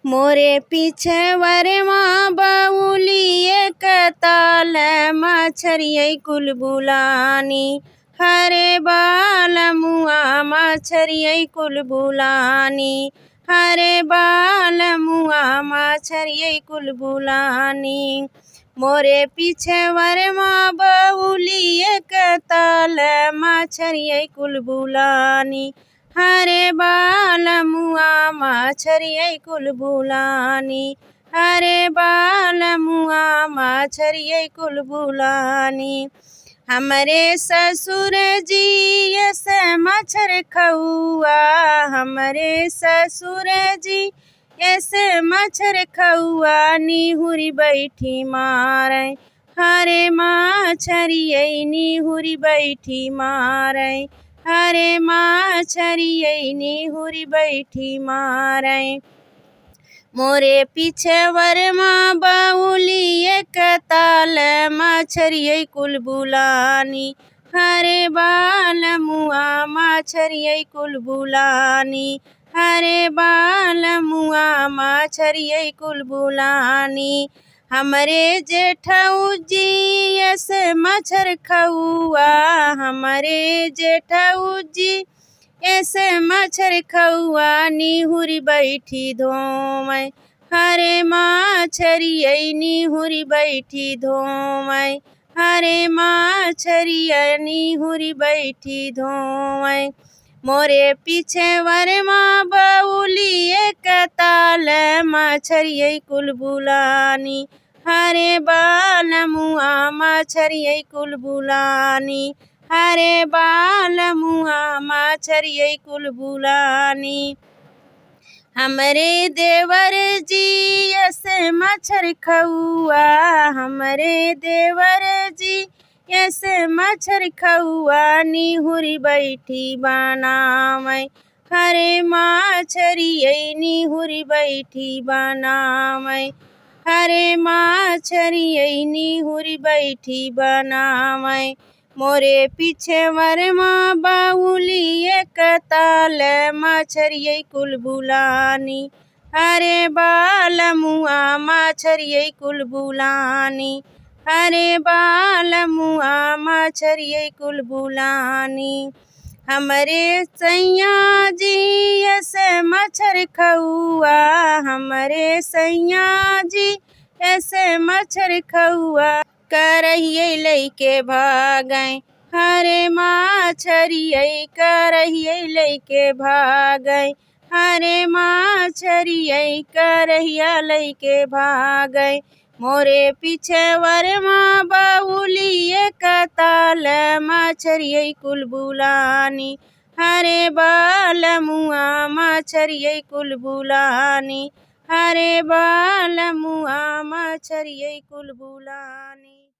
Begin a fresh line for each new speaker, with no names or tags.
मोरे पीछे वरमा बाउली एक ताल मछरियै कुल बुलानी। हरे बाल मुआ मछरियै कुल बुलानी। हरे बाल मुआ मछरियै कुल बुलानी। मोरे पीछे वरमा बाउली एक ताल मछरियै कुल बुलानी। हरे बाल मुआ मछरियै कुल बुलानी। हरे बाल मुआ मछरियै कुल बुलानी। हमरे ससुर जी ऐसे मच्छर खउआ। हमरे ससुर जी ऐसे मच्छर खउआ निहुरी बैठी मारै। हरे मछरियै निहुरी बैठी मारै। हरे मछरियै निहुरी बैठी मारै। मोरे पीछे वरमा बाउली एक ताल मछरियै कुल बुलानी। हरे बाल मुआ मछरियै कुल बुलानी। हरे बाल मुआ मछरियै कुल बुलानी। हमरे जेठऊ जी ऐसे मच्छर खउआ। हमरे जेठऊ जी ऐसे मच्छर खउआ निहुरी बैठी धोमै। हरे मछरियै निहुरी बैठी धोमै। हरे मछरियै निहुरी बैठी धोमै। मोरे पीछे वरमा बाउली एक ताल मछरियै कुल बुलानी। हरे बाल मुआ मछरियै कुल बुलानी। हरे बाल मुआ मछरियै कुल बुलानी। हमरे देवर जी ऐसे मच्छर खउआ। हमरे देवर जी ऐसे मच्छर खउआ निहुरी बैठी बनामै। हरे मछरियै निहुरी बैठी बनामै। हरे मछरियै निहुरी बैठी बनामै। मोरे पीछे वरमा बाउली एक ताल मछरियै कुल बुलानी। हरे बाल मुआ मछरियै कुल बुलानी। हरे बाल मुआ मछरियै कुल बुलानी। हमरे सैया जी ऐसे मच्छर खउआ। हमरे सैया जी ऐसे मच्छर खउआ करहियै लइके भागै। हरे मछरियै करहियै लइके भागै। हरे मछरियै करहिया लइके भागै। मोरे पीछे वरमा बाउली एक ताल मछरियै कुल बुलानी। हरे बाल मुआ मछरियै कुल बुलानी। हरे बाल मुआ मछरियै कुल बुलानी।